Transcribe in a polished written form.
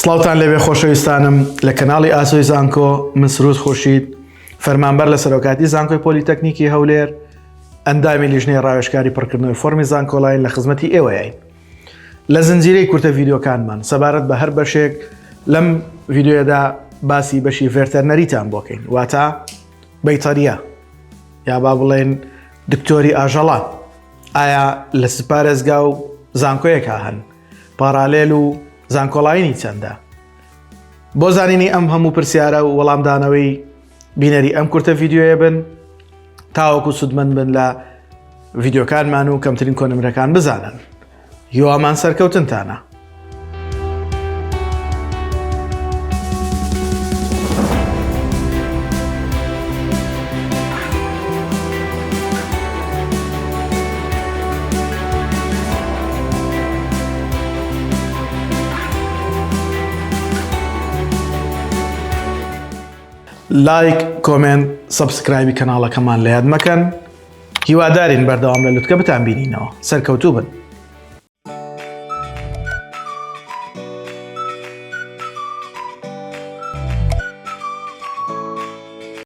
سڵاوتان لەبێ خۆشەویستانم لە کەناڵی ئاسۆی زانکۆ من سرود خۆشید فەرمانبەر لە سەرۆکاتی زانکۆی پۆلیتەکنیکی هەولێر ئەندامی لیژنەی ڕاوێژکاری پڕکردنەوەی فۆرمی زانکۆڵین لە خزمەتی ئێوەیین لە زنجیرەی کورتە ڤیدیۆکانمان سەبارەت بە هەر بەشێک لەم ڤیدیۆیەدا باسی بەشی ڤێرتەرنەریتان بۆکەین واتە بەیتەریە یا با بڵێن دکتۆری ئاژەڵان ئایا لە سپارێزگا و زانکۆیەکا هەن پارالێل و زانکۆڵاینی چەندە بۆ زانینی ئەم هەموو پرسیارە و وەڵامدانەوەی بینەری ئەم کورتە ڤیدیۆیە بن تاوەکو سودمەند بن لە ڤیدیۆکانمان و کەمترین کۆنمرەکان بزانن هیوامان سەرکەوتنتانە. لایک، کۆمنت، سەبسکرایبی کەناڵەکەمان لە یاد مەکەن هیوادارین بەردەوام لە لوتکە بتان بینینەوە سەرکەوتوو بن.